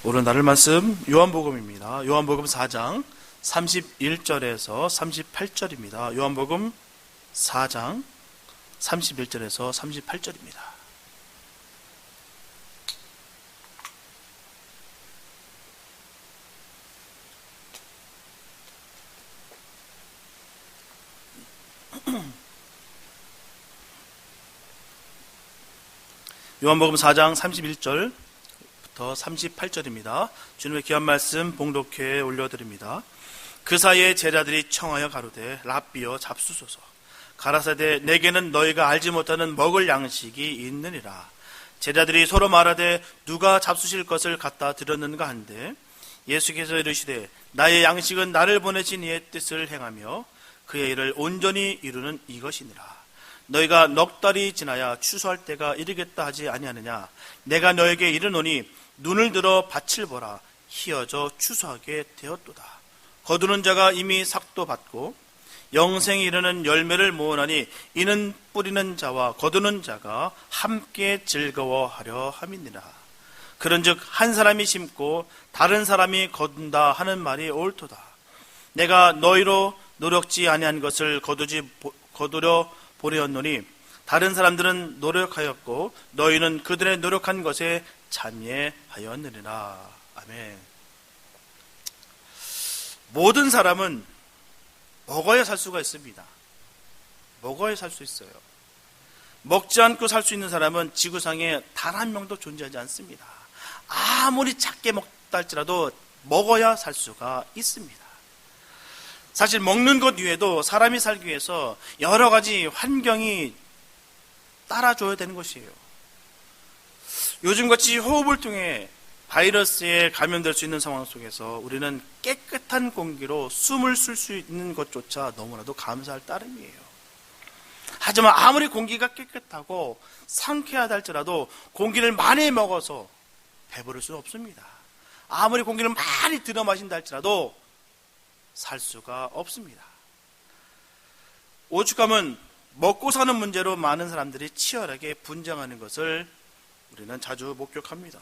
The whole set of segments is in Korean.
오늘 나눌 말씀 요한복음입니다. 요한복음 4장 31절에서 38절입니다. 요한복음 4장 31절에서 38절입니다. 요한복음 4장 31절 38절입니다. 주님의 귀한 말씀 봉독회에 올려드립니다. 그 사이에 제자들이 청하여 가로되 랍비여 잡수소서. 가라사대 내게는 너희가 알지 못하는 먹을 양식이 있느니라. 제자들이 서로 말하되 누가 잡수실 것을 갖다 드렸는가 한데 예수께서 이르시되 나의 양식은 나를 보내신 이의 뜻을 행하며 그의 일을 온전히 이루는 이것이니라. 너희가 넉 달이 지나야 추수할 때가 이르겠다 하지 아니하느냐. 내가 너에게 이르노니 눈을 들어 밭을 보라. 희어져 추수하게 되었도다. 거두는 자가 이미 삭도 받고 영생에 이르는 열매를 모으나니 이는 뿌리는 자와 거두는 자가 함께 즐거워하려 함이니라. 그런즉 한 사람이 심고 다른 사람이 거둔다 하는 말이 옳도다. 내가 너희로 노력지 아니한 것을 거두려 보려었노니 다른 사람들은 노력하였고 너희는 그들의 노력한 것에 참여하였느니라. 아멘. 모든 사람은 먹어야 살 수가 있습니다. 먹어야 살 수 있어요. 먹지 않고 살 수 있는 사람은 지구상에 단 한 명도 존재하지 않습니다. 아무리 작게 먹다 할지라도 먹어야 살 수가 있습니다. 사실 먹는 것 외에도 사람이 살기 위해서 여러 가지 환경이 따라줘야 되는 것이에요. 요즘같이 호흡을 통해 바이러스에 감염될 수 있는 상황 속에서 우리는 깨끗한 공기로 숨을 쉴 수 있는 것조차 너무나도 감사할 따름이에요. 하지만 아무리 공기가 깨끗하고 상쾌하다 할지라도 공기를 많이 먹어서 배부를 수는 없습니다. 아무리 공기를 많이 들여 마신다 할지라도 살 수가 없습니다. 오죽하면 먹고 사는 문제로 많은 사람들이 치열하게 분쟁하는 것을 우리는 자주 목격합니다.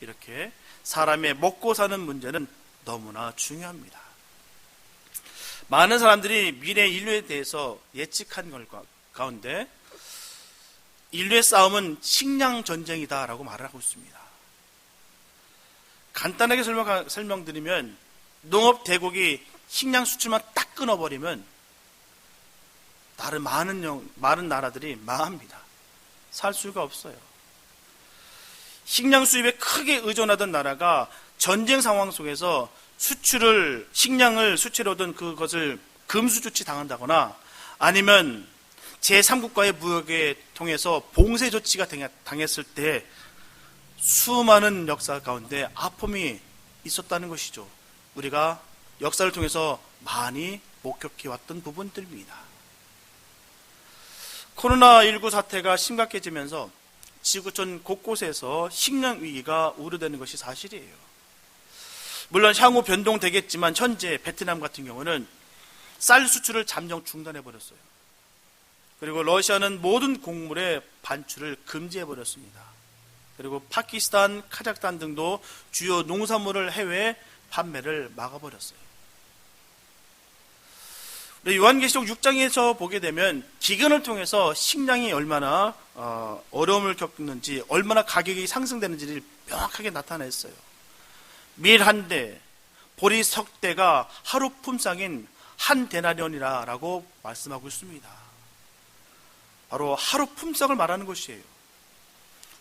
이렇게 사람의 먹고 사는 문제는 너무나 중요합니다. 많은 사람들이 미래 인류에 대해서 예측한 것 가운데 인류의 싸움은 식량 전쟁이다라고 말을 하고 있습니다. 간단하게 설명드리면 농업 대국이 식량 수출만 딱 끊어버리면 다른 많은 나라들이 망합니다. 살 수가 없어요. 식량 수입에 크게 의존하던 나라가 전쟁 상황 속에서 식량을 수출하던 그것을 금수 조치 당한다거나 아니면 제3국가의 무역에 통해서 봉쇄 조치가 당했을 때 수많은 역사 가운데 아픔이 있었다는 것이죠. 우리가 역사를 통해서 많이 목격해왔던 부분들입니다. 코로나19 사태가 심각해지면서 지구촌 곳곳에서 식량 위기가 우려되는 것이 사실이에요. 물론 향후 변동되겠지만 현재 베트남 같은 경우는 쌀 수출을 잠정 중단해버렸어요. 그리고 러시아는 모든 곡물의 반출을 금지해버렸습니다. 그리고 파키스탄, 카자흐스탄 등도 주요 농산물을 해외에 판매를 막아버렸어요. 요한계시록 6장에서 보게 되면 기근을 통해서 식량이 얼마나 어려움을 겪는지, 얼마나 가격이 상승되는지를 명확하게 나타냈어요. 밀 한 대, 보리 석 대가 하루 품삯인 한 데나리온이라고 말씀하고 있습니다. 바로 하루 품삯을 말하는 것이에요.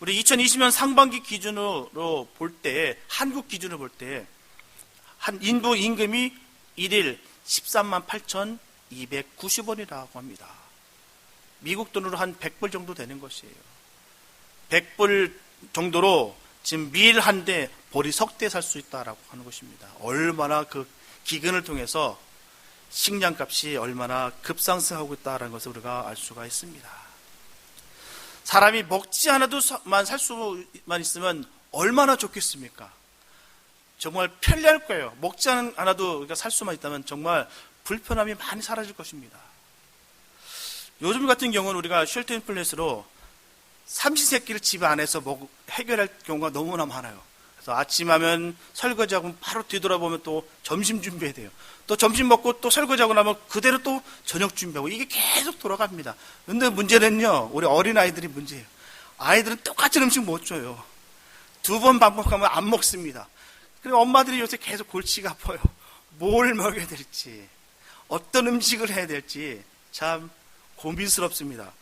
우리 2020년 상반기 기준으로 볼 때, 한국 기준으로 볼 때 한 인부 임금이 1일 13만 8,290원이라고 합니다. 미국 돈으로 한 100불 정도 되는 것이에요. 100불 정도로 지금 밀 한 대, 보리 석 대 살 수 있다라고 하는 것입니다. 얼마나 그 기근을 통해서 식량값이 얼마나 급상승하고 있다는 것을 우리가 알 수가 있습니다. 사람이 먹지 않아도만 살 수만 있으면 얼마나 좋겠습니까? 정말 편리할 거예요. 먹지 않아도 우리가 살 수만 있다면 정말 불편함이 많이 사라질 것입니다. 요즘 같은 경우는 우리가 쉘터 인 플레이스로 삼시세끼를 집 안에서 해결할 경우가 너무나 많아요. 그래서 아침하면 설거지하고 바로 뒤돌아보면 또 점심 준비해야 돼요. 또 점심 먹고 또 설거지하고 나면 그대로 또 저녁 준비하고 이게 계속 돌아갑니다. 근데 문제는요, 우리 어린아이들이 문제예요. 아이들은 똑같은 음식 못 줘요. 2번 반복하면 안 먹습니다. 그리고 엄마들이 요새 계속 골치가 아파요. 뭘 먹여야 될지, 어떤 음식을 해야 될지 참 고민스럽습니다.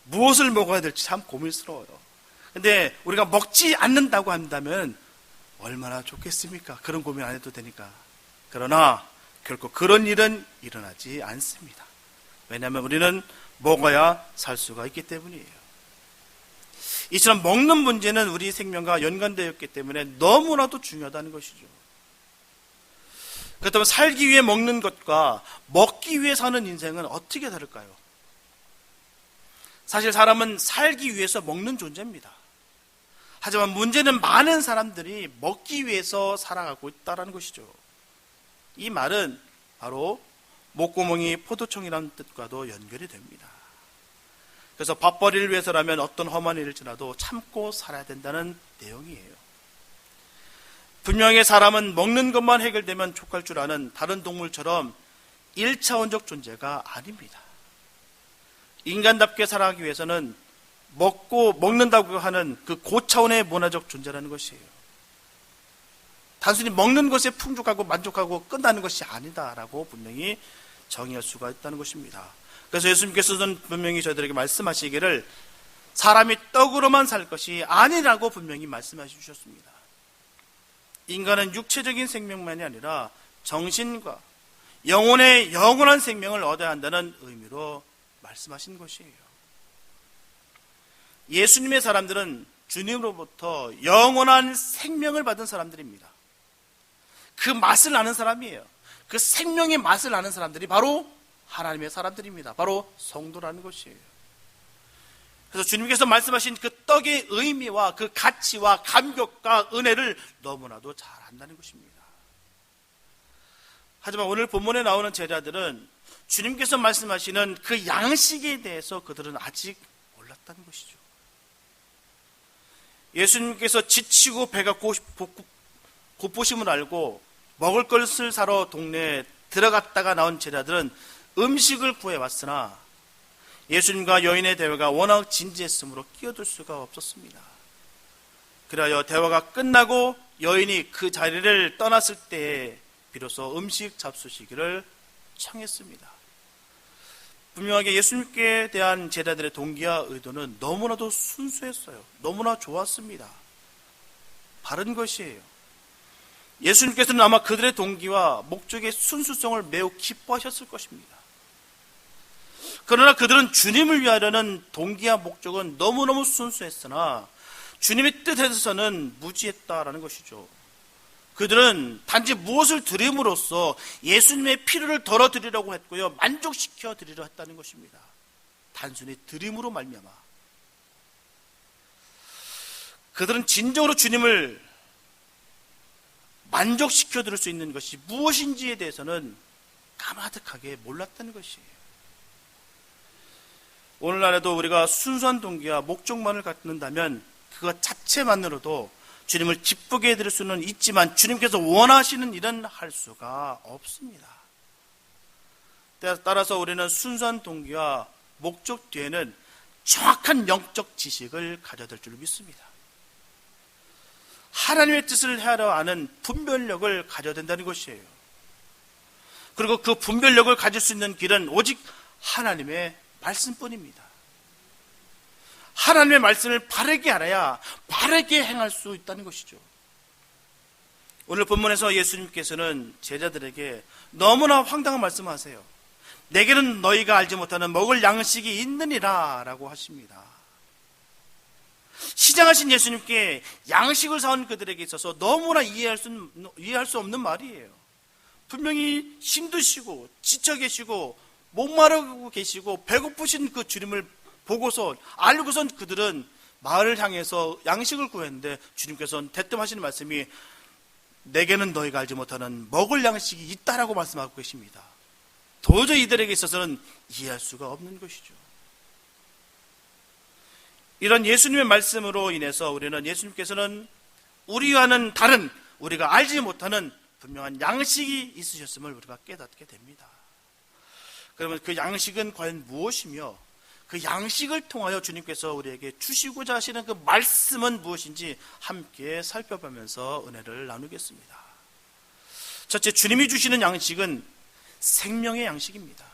무엇을 먹어야 될지 참 고민스러워요. 근데 우리가 먹지 않는다고 한다면 얼마나 좋겠습니까? 그런 고민 안 해도 되니까. 그러나 결코 그런 일은 일어나지 않습니다. 왜냐하면 우리는 먹어야 살 수가 있기 때문이에요. 이처럼 먹는 문제는 우리 생명과 연관되어 있기 때문에 너무나도 중요하다는 것이죠. 그렇다면 살기 위해 먹는 것과 먹기 위해 사는 인생은 어떻게 다를까요? 사실 사람은 살기 위해서 먹는 존재입니다. 하지만 문제는 많은 사람들이 먹기 위해서 살아가고 있다는 것이죠. 이 말은 바로 목구멍이 포도청이라는 뜻과도 연결이 됩니다. 그래서 밥벌이를 위해서라면 어떤 험한 일일지라도 참고 살아야 된다는 내용이에요. 분명히 사람은 먹는 것만 해결되면 족할 줄 아는 다른 동물처럼 1차원적 존재가 아닙니다. 인간답게 살아가기 위해서는 먹는다고 하는 그 고차원의 문화적 존재라는 것이에요. 단순히 먹는 것에 풍족하고 만족하고 끝나는 것이 아니다라고 분명히 정의할 수가 있다는 것입니다. 그래서 예수님께서는 분명히 저희들에게 말씀하시기를 사람이 떡으로만 살 것이 아니라고 분명히 말씀해 주셨습니다. 인간은 육체적인 생명만이 아니라 정신과 영혼의 영원한 생명을 얻어야 한다는 의미로 말씀하신 것이에요. 예수님의 사람들은 주님으로부터 영원한 생명을 받은 사람들입니다. 그 맛을 아는 사람이에요. 그 생명의 맛을 아는 사람들이 바로 하나님의 사람들입니다. 바로 성도라는 것이에요. 그래서 주님께서 말씀하신 그 떡의 의미와 그 가치와 감격과 은혜를 너무나도 잘 안다는 것입니다. 하지만 오늘 본문에 나오는 제자들은 주님께서 말씀하시는 그 양식에 대해서 그들은 아직 몰랐다는 것이죠. 예수님께서 지치고 배가 고프심을 알고 먹을 것을 사러 동네에 들어갔다가 나온 제자들은 음식을 구해왔으나 예수님과 여인의 대화가 워낙 진지했으므로 끼어들 수가 없었습니다. 그리하여 대화가 끝나고 여인이 그 자리를 떠났을 때에 비로소 음식 잡수시기를 청했습니다. 분명하게 예수님께 대한 제자들의 동기와 의도는 너무나도 순수했어요. 너무나 좋았습니다. 바른 것이에요. 예수님께서는 아마 그들의 동기와 목적의 순수성을 매우 기뻐하셨을 것입니다. 그러나 그들은 주님을 위하려는 동기와 목적은 너무너무 순수했으나 주님의 뜻에서는 무지했다라는 것이죠. 그들은 단지 무엇을 드림으로써 예수님의 필요를 덜어드리려고 했고요, 만족시켜 드리려 했다는 것입니다. 단순히 드림으로 말미암아 그들은 진정으로 주님을 만족시켜 드릴 수 있는 것이 무엇인지에 대해서는 까마득하게 몰랐다는 것이에요. 오늘날에도 우리가 순수한 동기와 목적만을 갖는다면 그것 자체만으로도 주님을 기쁘게 해드릴 수는 있지만 주님께서 원하시는 일은 할 수가 없습니다. 따라서 우리는 순수한 동기와 목적 뒤에는 정확한 영적 지식을 가져야 될 줄 믿습니다. 하나님의 뜻을 헤아려 아는 분별력을 가져야 된다는 것이에요. 그리고 그 분별력을 가질 수 있는 길은 오직 하나님의 말씀뿐입니다. 하나님의 말씀을 바르게 알아야 바르게 행할 수 있다는 것이죠. 오늘 본문에서 예수님께서는 제자들에게 너무나 황당한 말씀을 하세요. 내게는 너희가 알지 못하는 먹을 양식이 있느니라 라고 하십니다. 시장하신 예수님께 양식을 사온 그들에게 있어서 너무나 이해할 수 없는 말이에요. 분명히 힘드시고 지쳐 계시고 목마르고 계시고 배고프신 그 주님을 보고서 알고선 그들은 마을을 향해서 양식을 구했는데 주님께서는 대뜸 하시는 말씀이 내게는 너희가 알지 못하는 먹을 양식이 있다라고 말씀하고 계십니다. 도저히 이들에게 있어서는 이해할 수가 없는 것이죠. 이런 예수님의 말씀으로 인해서 우리는 예수님께서는 우리와는 다른, 우리가 알지 못하는 분명한 양식이 있으셨음을 우리가 깨닫게 됩니다. 그러면 그 양식은 과연 무엇이며 그 양식을 통하여 주님께서 우리에게 주시고자 하시는 그 말씀은 무엇인지 함께 살펴보면서 은혜를 나누겠습니다. 첫째, 주님이 주시는 양식은 생명의 양식입니다.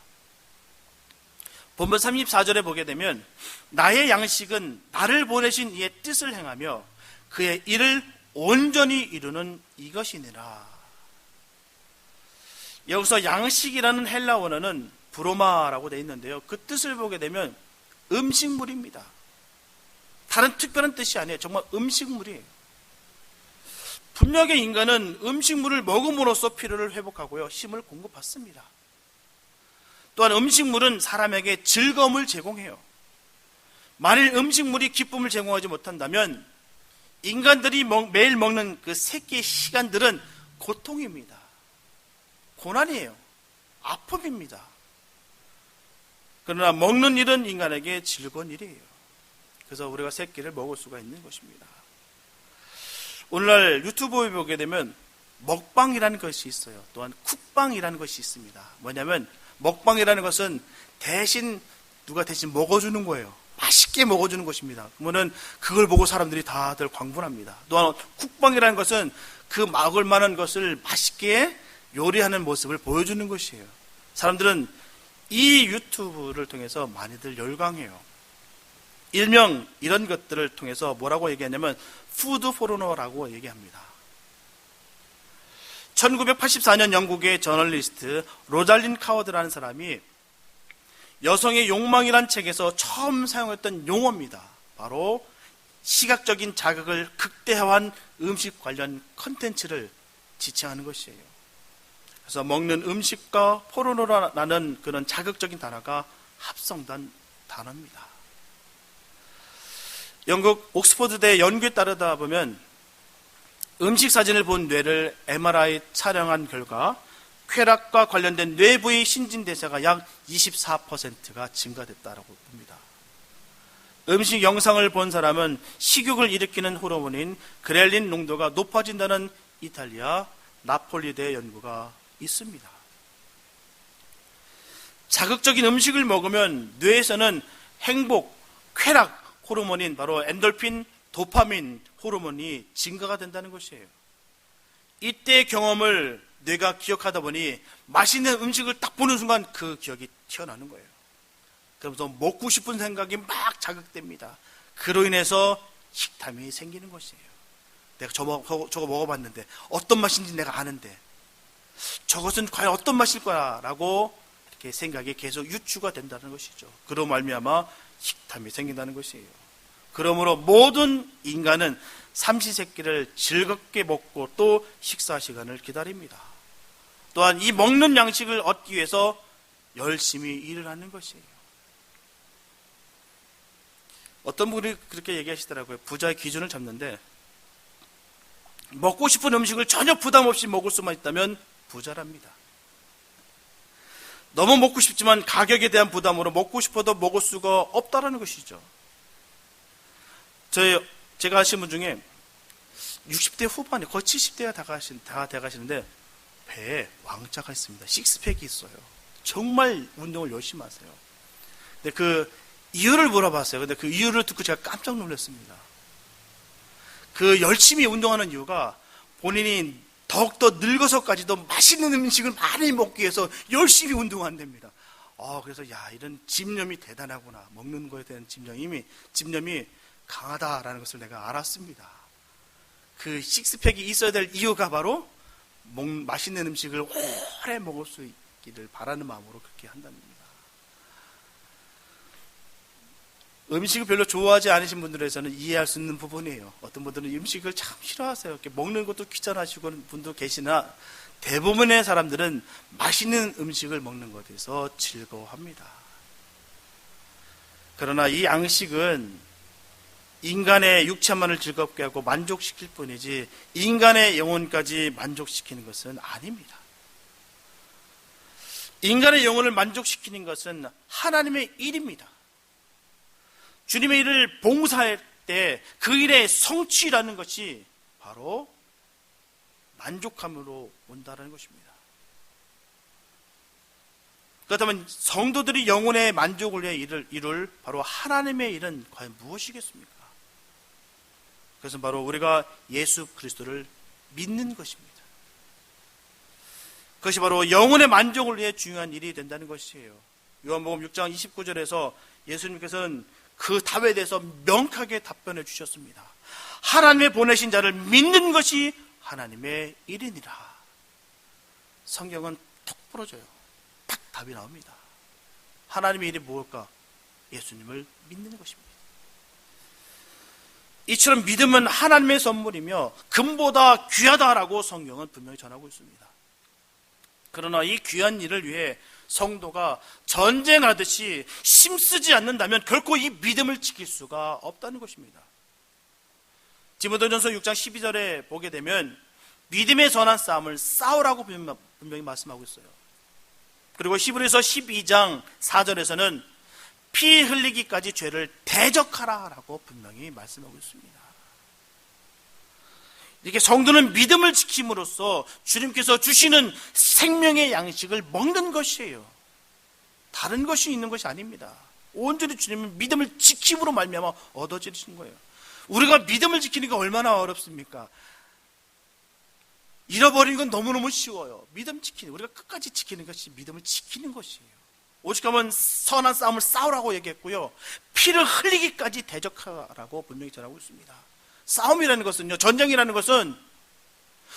본문 34절에 보게 되면 나의 양식은 나를 보내신 이의 뜻을 행하며 그의 일을 온전히 이루는 이것이니라. 여기서 양식이라는 헬라 원어는 브로마라고 되어 있는데요, 그 뜻을 보게 되면 음식물입니다. 다른 특별한 뜻이 아니에요. 정말 음식물이에요. 분명히 인간은 음식물을 먹음으로써 피로를 회복하고요, 힘을 공급받습니다. 또한 음식물은 사람에게 즐거움을 제공해요. 만일 음식물이 기쁨을 제공하지 못한다면 인간들이 매일 먹는 그 세 끼의 시간들은 고통입니다. 고난이에요. 아픔입니다. 그러나 먹는 일은 인간에게 즐거운 일이에요. 그래서 우리가 세 끼를 먹을 수가 있는 것입니다. 오늘날 유튜브에 보게 되면 먹방이라는 것이 있어요. 또한 쿡방이라는 것이 있습니다. 뭐냐면 먹방이라는 것은 누가 대신 먹어주는 거예요. 맛있게 먹어주는 것입니다. 그러면 그걸 보고 사람들이 다들 광분합니다. 또한 쿡방이라는 것은 그 먹을 만한 것을 맛있게 요리하는 모습을 보여주는 것이에요. 사람들은 이 유튜브를 통해서 많이들 열광해요. 일명 이런 것들을 통해서 뭐라고 얘기하냐면 푸드 포르노라고 얘기합니다. 1984년 영국의 저널리스트 로잘린 카워드라는 사람이 여성의 욕망이란 책에서 처음 사용했던 용어입니다. 바로 시각적인 자극을 극대화한 음식 관련 컨텐츠를 지칭하는 것이에요. 그래서 먹는 음식과 포르노라는 그런 자극적인 단어가 합성된 단어입니다. 영국 옥스퍼드대 연구에 따르다 보면 음식 사진을 본 뇌를 MRI 촬영한 결과 쾌락과 관련된 뇌부의 신진대사가 약 24%가 증가됐다고 봅니다. 음식 영상을 본 사람은 식욕을 일으키는 호르몬인 그렐린 농도가 높아진다는 이탈리아 나폴리대 연구가 있습니다. 자극적인 음식을 먹으면 뇌에서는 행복, 쾌락 호르몬인 바로 엔돌핀, 도파민 호르몬이 증가가 된다는 것이에요. 이때의 경험을 뇌가 기억하다 보니 맛있는 음식을 딱 보는 순간 그 기억이 튀어나오는 거예요. 그러면서 먹고 싶은 생각이 막 자극됩니다. 그로 인해서 식탐이 생기는 것이에요. 내가 저거 먹어봤는데 어떤 맛인지 내가 아는데 저것은 과연 어떤 맛일 거야라고 이렇게 생각이 계속 유추가 된다는 것이죠. 그로 말미암아 식탐이 생긴다는 것이에요. 그러므로 모든 인간은 삼시세끼를 즐겁게 먹고 또 식사 시간을 기다립니다. 또한 이 먹는 양식을 얻기 위해서 열심히 일을 하는 것이에요. 어떤 분이 그렇게 얘기하시더라고요. 부자의 기준을 잡는데 먹고 싶은 음식을 전혀 부담 없이 먹을 수만 있다면 부자랍니다. 너무 먹고 싶지만 가격에 대한 부담으로 먹고 싶어도 먹을 수가 없다라는 것이죠. 제가 아시는 분 중에 60대 후반에 거의 70대가 다 돼가시는데 배에 왕자가 있습니다. 식스팩이 있어요. 정말 운동을 열심히 하세요. 근데 그 이유를 물어봤어요. 근데 그 이유를 듣고 제가 깜짝 놀랐습니다. 그 열심히 운동하는 이유가 본인이 더욱더 늙어서까지도 맛있는 음식을 많이 먹기 위해서 열심히 운동한답니다. 그래서 이런 집념이 대단하구나. 먹는 거에 대한 집념이 강하다라는 것을 내가 알았습니다. 그 식스팩이 있어야 될 이유가 바로 맛있는 음식을 오래 먹을 수 있기를 바라는 마음으로 그렇게 한답니다. 음식을 별로 좋아하지 않으신 분들에서는 이해할 수 있는 부분이에요. 어떤 분들은 음식을 참 싫어하세요. 이렇게 먹는 것도 귀찮아하시고 분도 계시나 대부분의 사람들은 맛있는 음식을 먹는 것에 대해서 즐거워합니다. 그러나 이 양식은 인간의 육체만을 즐겁게 하고 만족시킬 뿐이지 인간의 영혼까지 만족시키는 것은 아닙니다. 인간의 영혼을 만족시키는 것은 하나님의 일입니다. 주님의 일을 봉사할 때 그 일의 성취라는 것이 바로 만족함으로 온다는 것입니다. 그렇다면 성도들이 영혼의 만족을 위해 이룰 바로 하나님의 일은 과연 무엇이겠습니까? 그것은 바로 우리가 예수 그리스도를 믿는 것입니다. 그것이 바로 영혼의 만족을 위해 중요한 일이 된다는 것이에요. 요한복음 6장 29절에서 예수님께서는 그 답에 대해서 명확하게 답변해 주셨습니다. 하나님의 보내신 자를 믿는 것이 하나님의 일이니라. 성경은 톡 부러져요. 딱 답이 나옵니다. 하나님의 일이 무엇일까? 예수님을 믿는 것입니다. 이처럼 믿음은 하나님의 선물이며 금보다 귀하다라고 성경은 분명히 전하고 있습니다. 그러나 이 귀한 일을 위해 성도가 전쟁하듯이 힘쓰지 않는다면 결코 이 믿음을 지킬 수가 없다는 것입니다. 디모데전서 6장 12절에 보게 되면 믿음의 선한 싸움을 싸우라고 분명히 말씀하고 있어요. 그리고 히브리서 12장 4절에서는 피 흘리기까지 죄를 대적하라라고 분명히 말씀하고 있습니다. 이렇게 성도는 믿음을 지킴으로써 주님께서 주시는 생명의 양식을 먹는 것이에요. 다른 것이 있는 것이 아닙니다. 온전히 주님은 믿음을 지킴으로 말미암아 얻어지신 거예요. 우리가 믿음을 지키는 게 얼마나 어렵습니까? 잃어버리는 건 너무너무 쉬워요. 믿음 지키는, 우리가 끝까지 지키는 것이 믿음을 지키는 것이에요. 오직하면 선한 싸움을 싸우라고 얘기했고요. 피를 흘리기까지 대적하라고 분명히 전하고 있습니다. 싸움이라는 것은요, 전쟁이라는 것은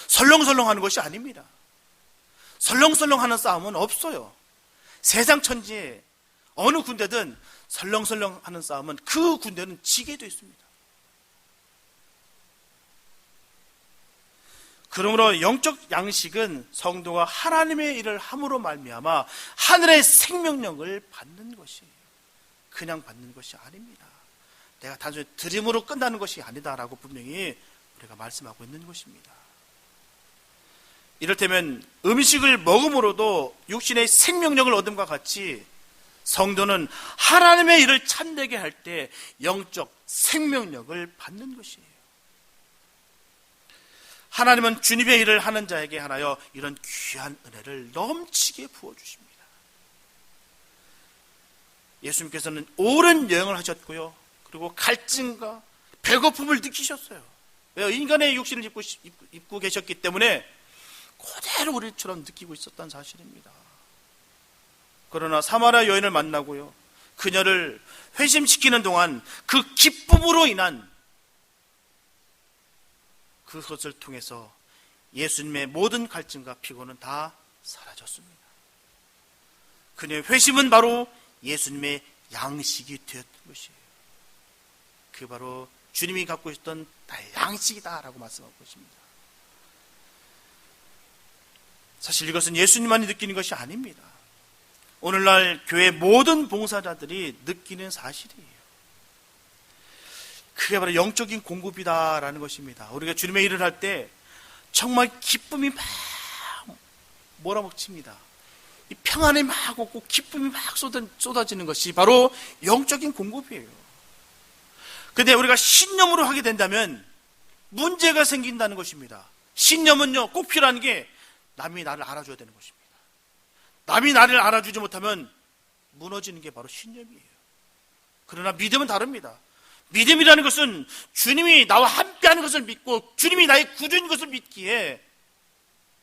설렁설렁 하는 것이 아닙니다. 설렁설렁 하는 싸움은 없어요. 세상 천지에 어느 군대든 설렁설렁 하는 싸움은 그 군대는 지게 되어 있습니다. 그러므로 영적 양식은 성도가 하나님의 일을 함으로 말미암아 하늘의 생명력을 받는 것이에요. 그냥 받는 것이 아닙니다. 내가 단순히 드림으로 끝나는 것이 아니다라고 분명히 우리가 말씀하고 있는 것입니다. 이를테면 음식을 먹음으로도 육신의 생명력을 얻음과 같이 성도는 하나님의 일을 참되게 할 때 영적 생명력을 받는 것이에요. 하나님은 주님의 일을 하는 자에게 하나여 이런 귀한 은혜를 넘치게 부어주십니다. 예수님께서는 오랜 여행을 하셨고요. 그리고 갈증과 배고픔을 느끼셨어요. 왜요? 인간의 육신을 입고 계셨기 때문에 그대로 우리처럼 느끼고 있었던 사실입니다. 그러나 사마리아 여인을 만나고요. 그녀를 회심시키는 동안 그 기쁨으로 인한 그것을 통해서 예수님의 모든 갈증과 피곤은 다 사라졌습니다. 그녀의 회심은 바로 예수님의 양식이 되었던 것이에요. 그 바로 주님이 갖고 있었던 나의 양식이다라고 말씀하고 있습니다. 사실 이것은 예수님만이 느끼는 것이 아닙니다. 오늘날 교회 모든 봉사자들이 느끼는 사실이에요. 그게 바로 영적인 공급이다라는 것입니다. 우리가 주님의 일을 할 때 정말 기쁨이 막 몰아먹힙니다. 이 평안이 막 오고 기쁨이 막 쏟아지는 것이 바로 영적인 공급이에요. 그런데 우리가 신념으로 하게 된다면 문제가 생긴다는 것입니다. 신념은요, 꼭 필요한 게 남이 나를 알아줘야 되는 것입니다. 남이 나를 알아주지 못하면 무너지는 게 바로 신념이에요. 그러나 믿음은 다릅니다. 믿음이라는 것은 주님이 나와 함께하는 것을 믿고 주님이 나의 구주인 것을 믿기에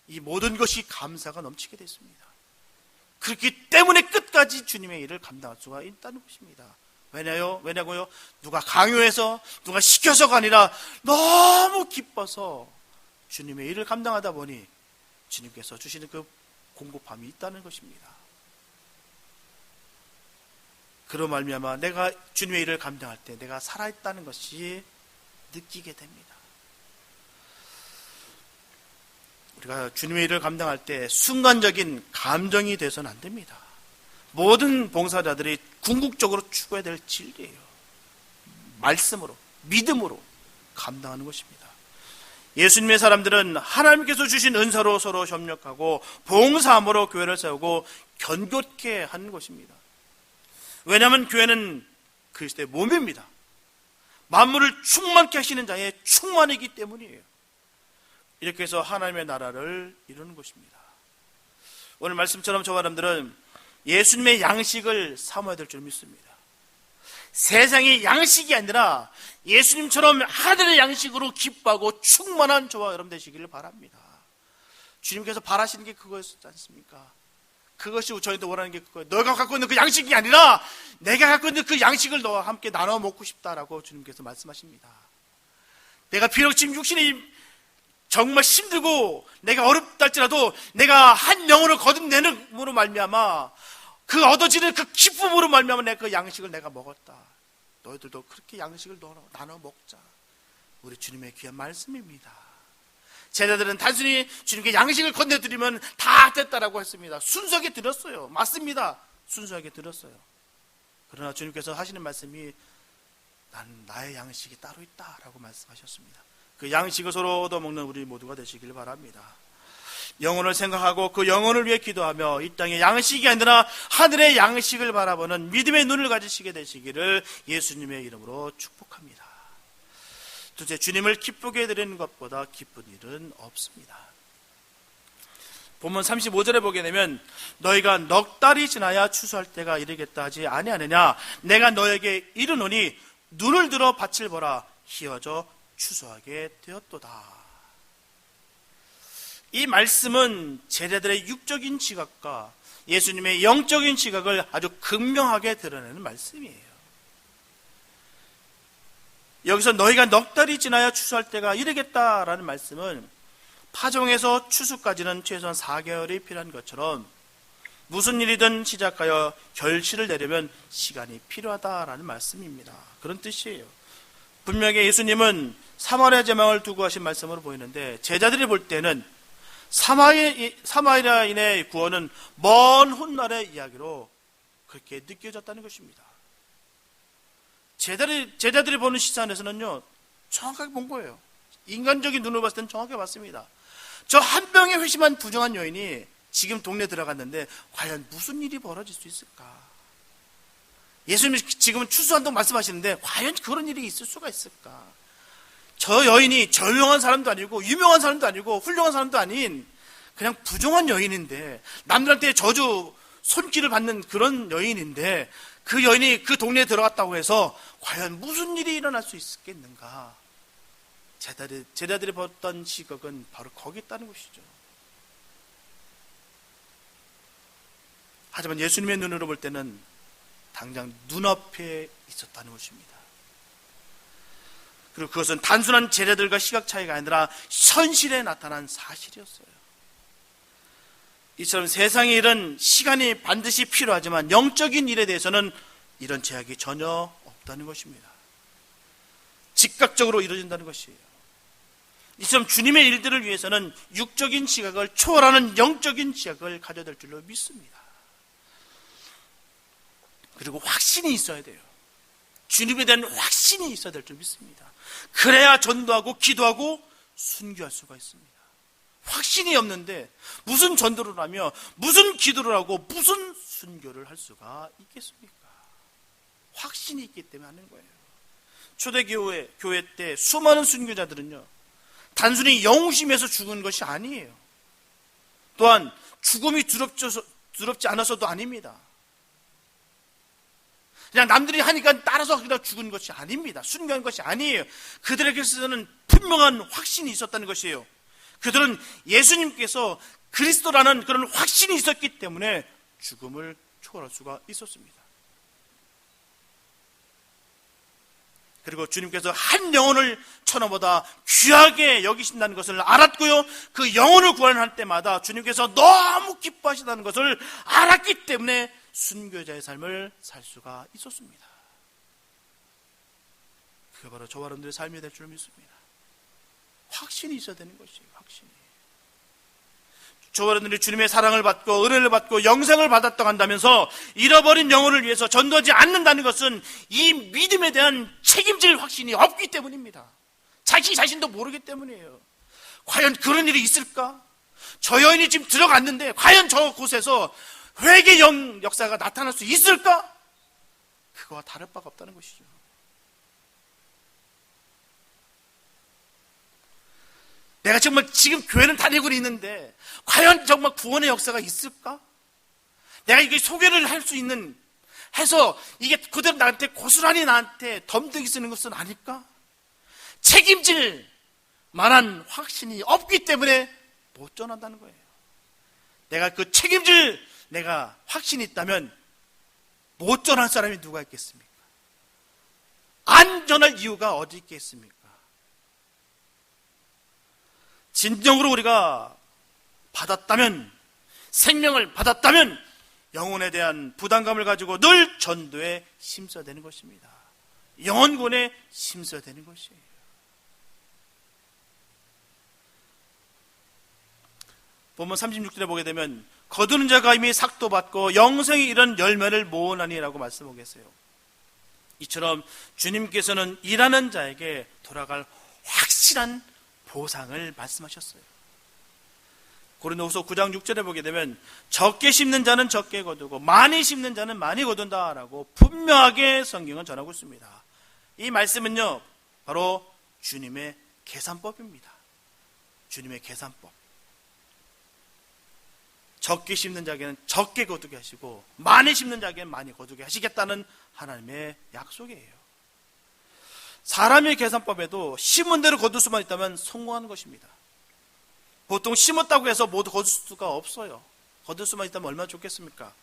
이 모든 것이 감사가 넘치게 됐습니다. 그렇기 때문에 끝까지 주님의 일을 감당할 수가 있다는 것입니다. 왜냐고요? 누가 강요해서 누가 시켜서가 아니라 너무 기뻐서 주님의 일을 감당하다 보니 주님께서 주시는 그 공급함이 있다는 것입니다. 그로 말미암아 내가 주님의 일을 감당할 때 내가 살아있다는 것이 느끼게 됩니다. 우리가 주님의 일을 감당할 때 순간적인 감정이 돼서는 안 됩니다. 모든 봉사자들이 궁극적으로 추구해야 될 진리예요. 말씀으로, 믿음으로 감당하는 것입니다. 예수님의 사람들은 하나님께서 주신 은사로 서로 협력하고 봉사함으로 교회를 세우고 견고케 하는 것입니다. 왜냐하면 교회는 그리스도의 몸입니다. 만물을 충만케 하시는 자의 충만이기 때문이에요. 이렇게 해서 하나님의 나라를 이루는 것입니다. 오늘 말씀처럼 저와 여러분들은 예수님의 양식을 삼아야 될 줄 믿습니다. 세상의 양식이 아니라 예수님처럼 하늘의 양식으로 기뻐하고 충만한 저와 여러분 되시기를 바랍니다. 주님께서 바라시는 게 그거였지 않습니까? 그것이 저희도 원하는 게 그거예요. 너가 갖고 있는 그 양식이 아니라 내가 갖고 있는 그 양식을 너와 함께 나눠 먹고 싶다라고 주님께서 말씀하십니다. 내가 비록 지금 육신이 정말 힘들고 내가 어렵다 할지라도 내가 한 영혼을 거듭내는으로 말미암아 그 얻어지는 그 기쁨으로 말미암아 내가 그 양식을 내가 먹었다. 너희들도 그렇게 양식을 나눠 먹자. 우리 주님의 귀한 말씀입니다. 제자들은 단순히 주님께 양식을 건네드리면 다 됐다라고 했습니다. 순수하게 드렸어요. 맞습니다. 순수하게 드렸어요. 그러나 주님께서 하시는 말씀이 나의 양식이 따로 있다라고 말씀하셨습니다. 그 양식을 서로 얻어먹는 우리 모두가 되시길 바랍니다. 영혼을 생각하고 그 영혼을 위해 기도하며 이 땅의 양식이 아니라 하늘의 양식을 바라보는 믿음의 눈을 가지시게 되시기를 예수님의 이름으로 축복합니다. 둘째, 주님을 기쁘게 해드리는 것보다 기쁜 일은 없습니다. 본문 35절에 보게 되면 너희가 넉 달이 지나야 추수할 때가 이르겠다 하지 아니하느냐 내가 너에게 이르노니 눈을 들어 밭을 보라 희어져 추수하게 되었도다. 이 말씀은 제자들의 육적인 지각과 예수님의 영적인 지각을 아주 극명하게 드러내는 말씀이에요. 여기서 너희가 넉 달이 지나야 추수할 때가 이르겠다라는 말씀은 파종에서 추수까지는 최소한 4개월이 필요한 것처럼 무슨 일이든 시작하여 결실을 내려면 시간이 필요하다라는 말씀입니다. 그런 뜻이에요. 분명히 예수님은 사마리아 제망을 두고 하신 말씀으로 보이는데 제자들이 볼 때는 사마리아인의 구원은 먼 훗날의 이야기로 그렇게 느껴졌다는 것입니다. 제자들이 보는 시선에서는요, 정확하게 본 거예요. 인간적인 눈으로 봤을 때는 정확하게 봤습니다. 저 한 병에 회심한 부정한 여인이 지금 동네 들어갔는데 과연 무슨 일이 벌어질 수 있을까? 예수님이 지금은 추수한다고 말씀하시는데 과연 그런 일이 있을 수가 있을까? 저 여인이 저명한 사람도 아니고 유명한 사람도 아니고 훌륭한 사람도 아닌 그냥 부정한 여인인데 남들한테 저주 손길을 받는 그런 여인인데 그 여인이 그 동네에 들어갔다고 해서 과연 무슨 일이 일어날 수 있겠는가? 제자들이 봤던 시각은 바로 거기 있다는 것이죠. 하지만 예수님의 눈으로 볼 때는 당장 눈앞에 있었다는 것입니다. 그리고 그것은 단순한 제자들과 시각 차이가 아니라 현실에 나타난 사실이었어요. 이처럼 세상의 일은 시간이 반드시 필요하지만 영적인 일에 대해서는 이런 제약이 전혀 없다는 것입니다. 즉각적으로 이루어진다는 것이에요. 이처럼 주님의 일들을 위해서는 육적인 시각을 초월하는 영적인 시각을 가져야 될 줄로 믿습니다. 그리고 확신이 있어야 돼요. 주님에 대한 확신이 있어야 될 줄 믿습니다. 그래야 전도하고 기도하고 순교할 수가 있습니다. 확신이 없는데 무슨 전도를 하며 무슨 기도를 하고 무슨 순교를 할 수가 있겠습니까? 확신이 있기 때문에 하는 거예요. 초대교회 때 수많은 순교자들은요, 단순히 영웅심에서 죽은 것이 아니에요. 또한 죽음이 두렵지 않아서도 아닙니다. 그냥 남들이 하니까 따라서 그냥 죽은 것이 아닙니다. 순교한 것이 아니에요. 그들에게서는 분명한 확신이 있었다는 것이에요. 그들은 예수님께서 그리스도라는 그런 확신이 있었기 때문에 죽음을 초월할 수가 있었습니다. 그리고 주님께서 한 영혼을 천하보다 귀하게 여기신다는 것을 알았고요, 그 영혼을 구원할 때마다 주님께서 너무 기뻐하시다는 것을 알았기 때문에 순교자의 삶을 살 수가 있었습니다. 그게 바로 저와 여러분들의 삶이 될 줄 믿습니다. 확신이 있어야 되는 것이에요. 확신이. 저와 여러분들이 주님의 사랑을 받고 은혜를 받고 영생을 받았다고 한다면서 잃어버린 영혼을 위해서 전도하지 않는다는 것은 이 믿음에 대한 책임질 확신이 없기 때문입니다. 자기 자신도 모르기 때문이에요. 과연 그런 일이 있을까? 저 여인이 지금 들어갔는데 과연 저곳에서 회개 역사가 나타날 수 있을까? 그거와 다를 바가 없다는 것이죠. 내가 정말 지금 교회는 다니고 있는데 과연 정말 구원의 역사가 있을까? 내가 이게 소개를 할 수 있는 해서 이게 그대로 나한테 고스란히 나한테 덤득이 쓰는 것은 아닐까? 책임질 만한 확신이 없기 때문에 못 전한다는 거예요. 내가 그 책임질 내가 확신이 있다면 못 전할 사람이 누가 있겠습니까? 안 전할 이유가 어디 있겠습니까? 진정으로 우리가 받았다면, 생명을 받았다면 영혼에 대한 부담감을 가지고 늘 전도에 힘써야 되는 것입니다. 영혼군에 힘써야 되는 것이에요. 본문 36절에 보게 되면 거두는 자가 이미 삭도 받고 영생이 이런 열매를 모으나니라고 말씀하겠어요. 이처럼 주님께서는 일하는 자에게 돌아갈 확실한 보상을 말씀하셨어요. 고린도후서 9장 6절에 보게 되면 적게 심는 자는 적게 거두고 많이 심는 자는 많이 거둔다라고 분명하게 성경은 전하고 있습니다. 이 말씀은요, 바로 주님의 계산법입니다. 주님의 계산법. 적게 심는 자에게는 적게 거두게 하시고 많이 심는 자에게는 많이 거두게 하시겠다는 하나님의 약속이에요. 사람의 계산법에도 심은 대로 거둘 수만 있다면 성공하는 것입니다. 보통 심었다고 해서 모두 거둘 수가 없어요. 거둘 수만 있다면 얼마나 좋겠습니까?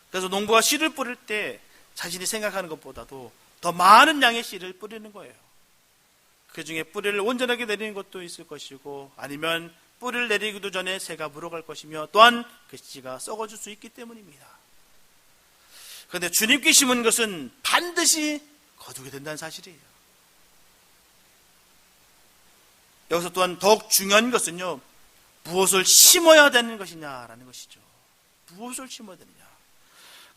그래서 농부가 씨를 뿌릴 때 자신이 생각하는 것보다도 더 많은 양의 씨를 뿌리는 거예요. 그 중에 뿌리를 온전하게 내리는 것도 있을 것이고, 아니면 뿌리를 내리기도 전에 새가 물어갈 것이며, 또한 그 씨가 썩어질 수 있기 때문입니다. 그런데 주님께 심은 것은 반드시 거두게 된다는 사실이에요. 여기서 또한 더욱 중요한 것은요, 무엇을 심어야 되는 것이냐라는 것이죠. 무엇을 심어야 되느냐.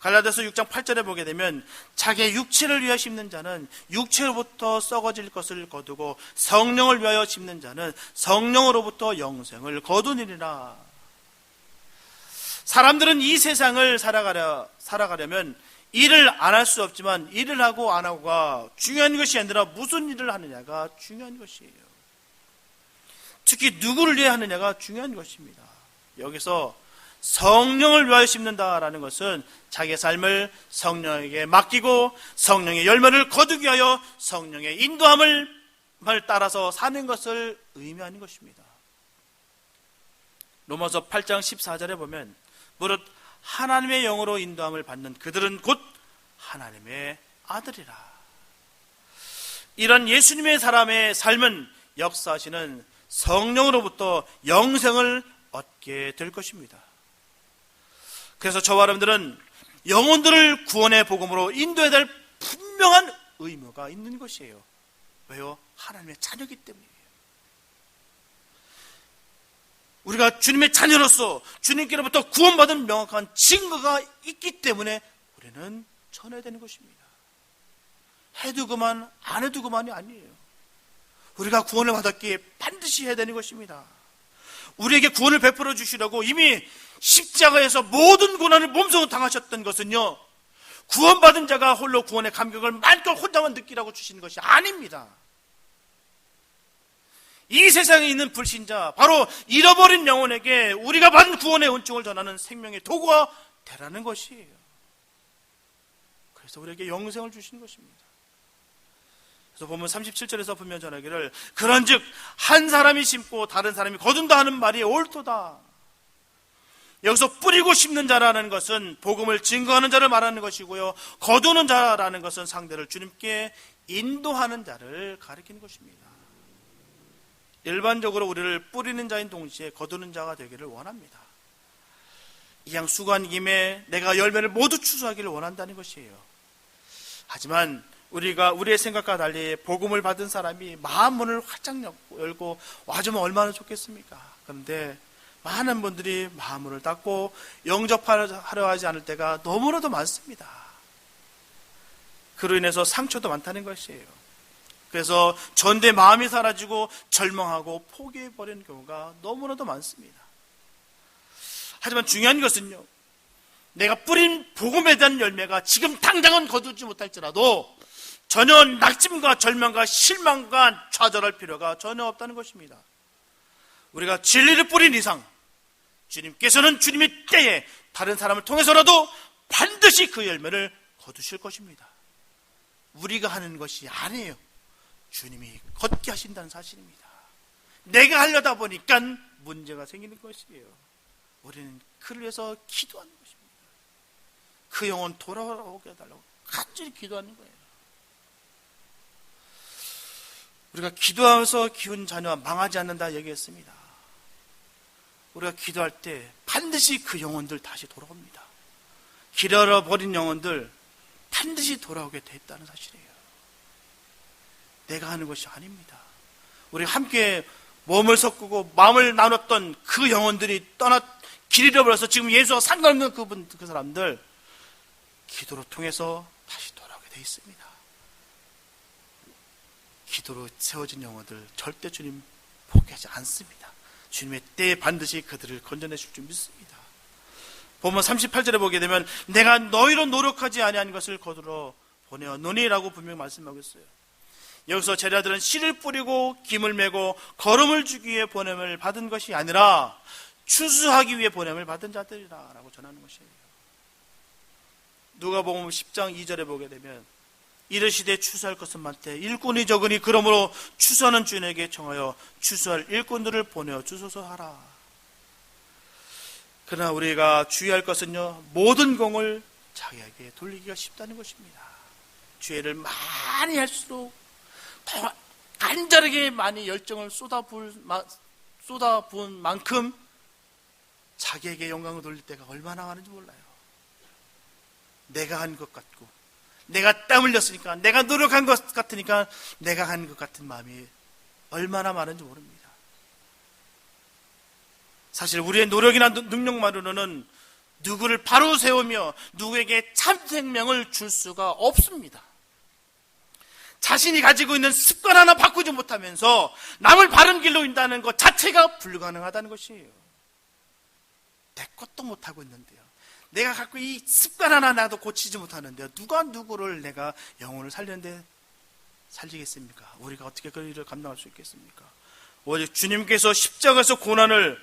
갈라디아서 6장 8절에 보게 되면 자기의 육체를 위하여 심는 자는 육체로부터 썩어질 것을 거두고 성령을 위하여 심는 자는 성령으로부터 영생을 거두니라. 사람들은 이 세상을 살아가려면 일을 안 할 수 없지만 일을 하고 안 하고가 중요한 것이 아니라 무슨 일을 하느냐가 중요한 것이에요. 특히 누구를 위해 하느냐가 중요한 것입니다. 여기서 성령을 위하여 심는다라는 것은 자기의 삶을 성령에게 맡기고 성령의 열매를 거두기 위하여 성령의 인도함을 따라서 사는 것을 의미하는 것입니다. 로마서 8장 14절에 보면 무릇 하나님의 영으로 인도함을 받는 그들은 곧 하나님의 아들이라. 이런 예수님의 사람의 삶은 역사하시는 성령으로부터 영생을 얻게 될 것입니다. 그래서 저와 여러분들은 영혼들을 구원의 복음으로 인도해야 될 분명한 의무가 있는 것이에요. 왜요? 하나님의 자녀이기 때문이에요. 우리가 주님의 자녀로서 주님께로부터 구원받은 명확한 증거가 있기 때문에 우리는 전해야 되는 것입니다. 해도 그만, 안 해도 그만이 아니에요. 우리가 구원을 받았기에 반드시 해야 되는 것입니다. 우리에게 구원을 베풀어 주시려고 이미 십자가에서 모든 고난을 몸소 당하셨던 것은요, 구원받은 자가 홀로 구원의 감격을 마음껏 혼자만 느끼라고 주시는 것이 아닙니다. 이 세상에 있는 불신자, 바로 잃어버린 영혼에게 우리가 받은 구원의 은총을 전하는 생명의 도구가 되라는 것이에요. 그래서 우리에게 영생을 주시는 것입니다. 그래서 보면 37절에서 분명 전하기를 그런즉 한 사람이 심고 다른 사람이 거둔다 하는 말이 옳도다. 여기서 뿌리고 심는 자라는 것은 복음을 증거하는 자를 말하는 것이고요, 거두는 자라는 것은 상대를 주님께 인도하는 자를 가리키는 것입니다. 일반적으로 우리를 뿌리는 자인 동시에 거두는 자가 되기를 원합니다. 이양 수고한 김에 내가 열매를 모두 추수하기를 원한다는 것이에요. 하지만 우리가 우리의 생각과 달리 복음을 받은 사람이 마음 문을 활짝 열고 와주면 얼마나 좋겠습니까? 그런데 많은 분들이 마음 문을 닫고 영접하려 하지 않을 때가 너무나도 많습니다. 그로 인해서 상처도 많다는 것이에요. 그래서 전대 마음이 사라지고 절망하고 포기해버리는 경우가 너무나도 많습니다. 하지만 중요한 것은요, 내가 뿌린 복음에 대한 열매가 지금 당장은 거두지 못할지라도 전혀 낙심과 절망과 실망과 좌절할 필요가 전혀 없다는 것입니다. 우리가 진리를 뿌린 이상 주님께서는 주님의 때에 다른 사람을 통해서라도 반드시 그 열매를 거두실 것입니다. 우리가 하는 것이 아니에요. 주님이 걷게 하신다는 사실입니다. 내가 하려다 보니까 문제가 생기는 것이에요. 우리는 그를 위해서 기도하는 것입니다. 그 영혼 돌아오게 해달라고 간절히 기도하는 거예요. 우리가 기도하면서 키운 자녀와 망하지 않는다 얘기했습니다. 우리가 기도할 때 반드시 그 영혼들 다시 돌아옵니다. 길어버린 영혼들 반드시 돌아오게 됐다는 사실이에요. 내가 하는 것이 아닙니다. 우리 함께 몸을 섞고 마음을 나눴던 그 영혼들이 길 잃어버려서 지금 예수와 상관없는 그 사람들 기도로 통해서 다시 돌아오게 돼 있습니다. 기도로 세워진 영혼들 절대 주님 포기하지 않습니다. 주님의 때에 반드시 그들을 건져내실 줄 믿습니다. 보면 38절에 보게 되면 내가 너희로 노력하지 아니한 것을 거두러 보내었노니라고 분명히 말씀하고 있어요. 여기서 제자들은 씨를 뿌리고 김을 메고 거름을 주기 위해 보냄을 받은 것이 아니라 추수하기 위해 보냄을 받은 자들이라고 전하는 것이에요. 누가복음 10장 2절에 보게 되면 이르시되 추수할 것은 많되 일꾼이 적으니 그러므로 추수하는 주인에게 청하여 추수할 일꾼들을 보내어 주소서 하라. 그러나 우리가 주의할 것은요, 모든 공을 자기에게 돌리기가 쉽다는 것입니다. 죄를 많이 할수록 더 간절하게 많이 열정을 쏟아부은 만큼 자기에게 영광을 돌릴 때가 얼마나 많은지 몰라요. 내가 한 것 같고 내가 땀 흘렸으니까 내가 노력한 것 같으니까 내가 한 것 같은 마음이 얼마나 많은지 모릅니다. 사실 우리의 노력이나 능력만으로는 누구를 바로 세우며 누구에게 참 생명을 줄 수가 없습니다. 자신이 가지고 있는 습관 하나 바꾸지 못하면서 남을 바른 길로 인도하는 것 자체가 불가능하다는 것이에요. 내 것도 못하고 있는데요, 내가 갖고 이 습관 하나 나도 고치지 못하는데요, 누가 누구를 내가 영혼을 살리는데 살리겠습니까? 우리가 어떻게 그 일을 감당할 수 있겠습니까? 오직 주님께서 십자가에서 고난을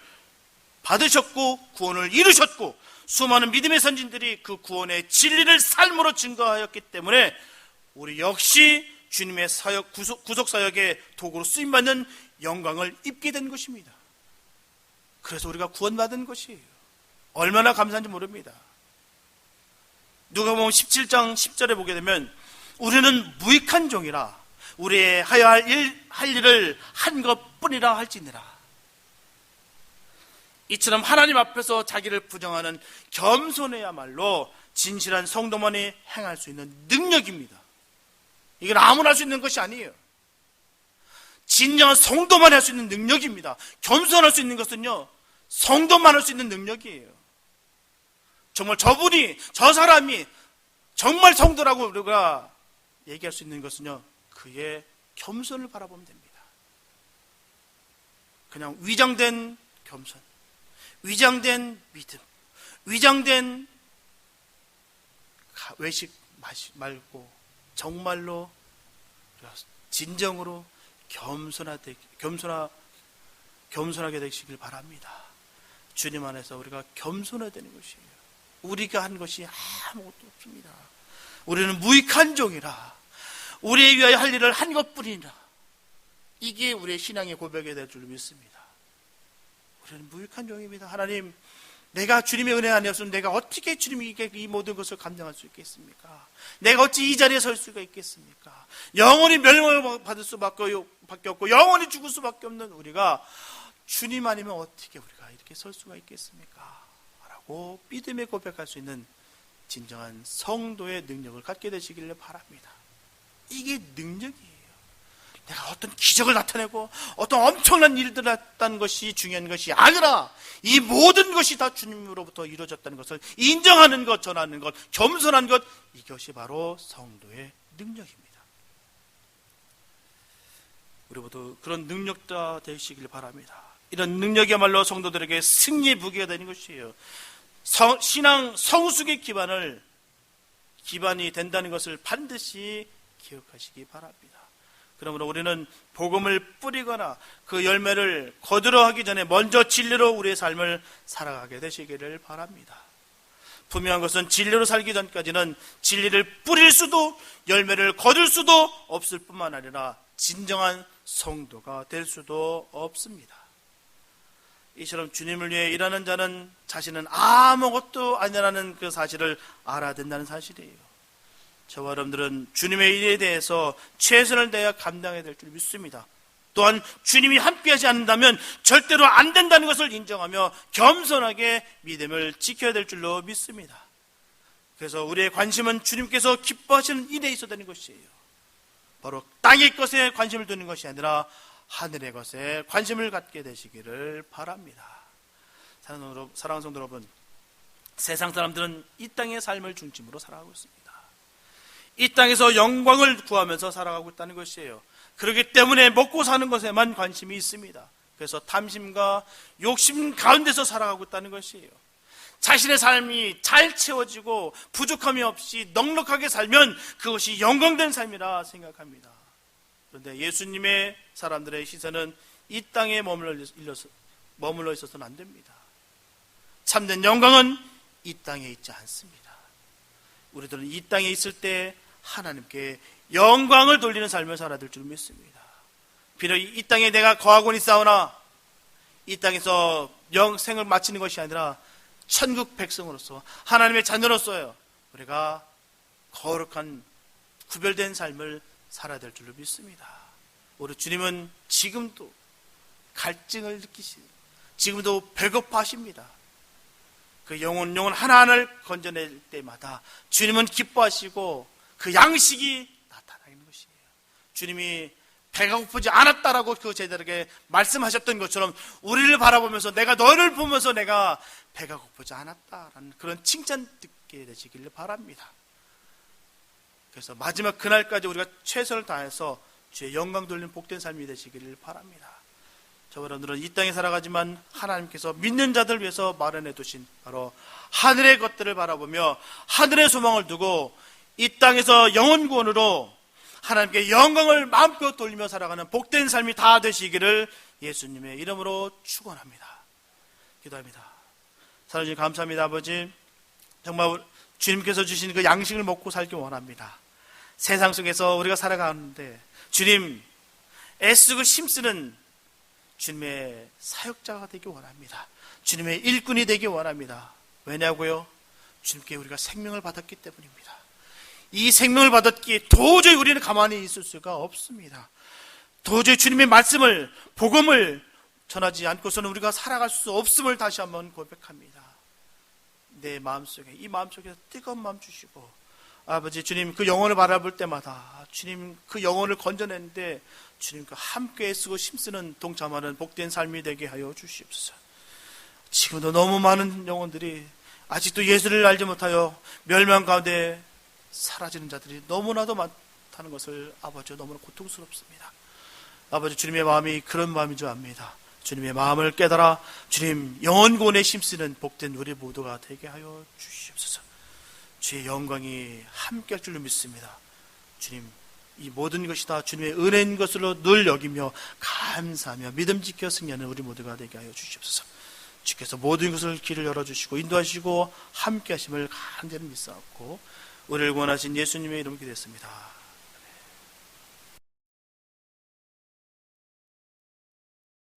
받으셨고 구원을 이루셨고 수많은 믿음의 선진들이 그 구원의 진리를 삶으로 증거하였기 때문에 우리 역시 주님의 사역, 구속 사역의 도구로 쓰임받는 영광을 입게 된 것입니다. 그래서 우리가 구원받은 것이에요. 얼마나 감사한지 모릅니다. 누가복음 17장 10절에 보게 되면 우리는 무익한 종이라 우리의 하여야 할 일을 한 것뿐이라 할지니라. 이처럼 하나님 앞에서 자기를 부정하는 겸손해야말로 진실한 성도만이 행할 수 있는 능력입니다. 이건 아무나 할 수 있는 것이 아니에요. 진정한 성도만 할 수 있는 능력입니다. 겸손할 수 있는 것은요, 성도만 할 수 있는 능력이에요. 정말 저 사람이 정말 성도라고 우리가 얘기할 수 있는 것은요, 그의 겸손을 바라보면 됩니다. 그냥 위장된 겸손, 위장된 믿음, 위장된 외식 말고 정말로 진정으로 겸손하게 되시길 바랍니다. 주님 안에서 우리가 겸손해야 되는 것이에요. 우리가 한 것이 아무것도 없습니다. 우리는 무익한 종이라 우리에 위하여 할 일을 한 것뿐이라. 이게 우리의 신앙의 고백이 될 줄 믿습니다. 우리는 무익한 종입니다. 하나님, 내가 주님의 은혜 아니었으면 내가 어떻게 주님에게 이 모든 것을 감당할 수 있겠습니까? 내가 어찌 이 자리에 설 수가 있겠습니까? 영원히 멸망을 받을 수밖에 없고 영원히 죽을 수밖에 없는 우리가 주님 아니면 어떻게 우리가 이렇게 설 수가 있겠습니까? 라고 믿음의 고백할 수 있는 진정한 성도의 능력을 갖게 되시기를 바랍니다. 이게 능력이에요. 내가 어떤 기적을 나타내고 어떤 엄청난 일들을 했다는 것이 중요한 것이 아니라 이 모든 것이 다 주님으로부터 이루어졌다는 것을 인정하는 것, 전하는 것, 겸손한 것, 이것이 바로 성도의 능력입니다. 우리 모두 그런 능력자 되시길 바랍니다. 이런 능력이야말로 성도들에게 승리의 무기가 되는 것이에요. 신앙 성숙의 기반이 된다는 것을 반드시 기억하시기 바랍니다. 그러므로 우리는 복음을 뿌리거나 그 열매를 거두러 하기 전에 먼저 진리로 우리의 삶을 살아가게 되시기를 바랍니다. 분명한 것은 진리로 살기 전까지는 진리를 뿌릴 수도 열매를 거둘 수도 없을 뿐만 아니라 진정한 성도가 될 수도 없습니다. 이처럼 주님을 위해 일하는 자는 자신은 아무것도 아니라는 그 사실을 알아야 된다는 사실이에요. 저와 여러분들은 주님의 일에 대해서 최선을 다해 감당해야 될 줄 믿습니다. 또한 주님이 함께하지 않는다면 절대로 안 된다는 것을 인정하며 겸손하게 믿음을 지켜야 될 줄로 믿습니다. 그래서 우리의 관심은 주님께서 기뻐하시는 일에 있어야 되는 것이에요. 바로 땅의 것에 관심을 두는 것이 아니라 하늘의 것에 관심을 갖게 되시기를 바랍니다. 사랑하는 성도 여러분, 세상 사람들은 이 땅의 삶을 중심으로 살아가고 있습니다. 이 땅에서 영광을 구하면서 살아가고 있다는 것이에요. 그렇기 때문에 먹고 사는 것에만 관심이 있습니다. 그래서 탐심과 욕심 가운데서 살아가고 있다는 것이에요. 자신의 삶이 잘 채워지고 부족함이 없이 넉넉하게 살면 그것이 영광된 삶이라 생각합니다. 그런데 예수님의 사람들의 시선은 이 땅에 머물러 있어서는 안 됩니다. 참된 영광은 이 땅에 있지 않습니다. 우리들은 이 땅에 있을 때 하나님께 영광을 돌리는 삶을 살아야 될 줄 믿습니다. 비록 이 땅에 내가 거하고는 있사오나 이 땅에서 영생을 마치는 것이 아니라 천국 백성으로서 하나님의 자녀로서요 우리가 거룩한 구별된 삶을 살아야 될 줄로 믿습니다. 우리 주님은 지금도 갈증을 느끼시고 지금도 배고파하십니다. 그 영혼 하나하나를 건져낼 때마다 주님은 기뻐하시고 그 양식이 나타나는 것이에요. 주님이 배가 고프지 않았다라고 그 제자들에게 말씀하셨던 것처럼 우리를 바라보면서 내가 너를 보면서 내가 배가 고프지 않았다라는 그런 칭찬 듣게 되시기를 바랍니다. 그래서 마지막 그날까지 우리가 최선을 다해서 주의 영광 돌리는 복된 삶이 되시기를 바랍니다. 저와 여러분들은 이 땅에 살아가지만 하나님께서 믿는 자들 위해서 마련해 두신 바로 하늘의 것들을 바라보며 하늘의 소망을 두고 이 땅에서 영혼 구원으로 하나님께 영광을 마음껏 돌리며 살아가는 복된 삶이 다 되시기를 예수님의 이름으로 축원합니다. 기도합니다. 사랑주님 감사합니다. 아버지, 정말 주님께서 주신 그 양식을 먹고 살기 원합니다. 세상 속에서 우리가 살아가는데 주님 애쓰고 힘쓰는 주님의 사역자가 되기 원합니다. 주님의 일꾼이 되기 원합니다. 왜냐고요? 주님께 우리가 생명을 받았기 때문입니다. 이 생명을 받았기에 도저히 우리는 가만히 있을 수가 없습니다. 도저히 주님의 말씀을 복음을 전하지 않고서는 우리가 살아갈 수 없음을 다시 한번 고백합니다. 내 마음속에 이 마음속에서 뜨거운 마음 주시고 아버지 주님 그 영혼을 바라볼 때마다 주님 그 영혼을 건져내는데 주님과 함께 애쓰고 힘쓰는 동참하는 복된 삶이 되게 하여 주시옵소서. 지금도 너무 많은 영혼들이 아직도 예수를 알지 못하여 멸망 가운데 사라지는 자들이 너무나도 많다는 것을 아버지 너무나 고통스럽습니다. 아버지 주님의 마음이 그런 마음인 줄 압니다. 주님의 마음을 깨달아 주님 영혼구원에 힘쓰는 복된 우리 모두가 되게 하여 주시옵소서. 주의 영광이 함께할 줄로 믿습니다. 주님 이 모든 것이 다 주님의 은혜인 것으로 늘 여기며 감사하며 믿음 지켜 승리하는 우리 모두가 되게 하여 주시옵소서. 주께서 모든 것을 길을 열어주시고 인도하시고 함께 하심을 간절히 믿사옵고 우리를 구원하신 예수님의 이름으로 기도했습니다.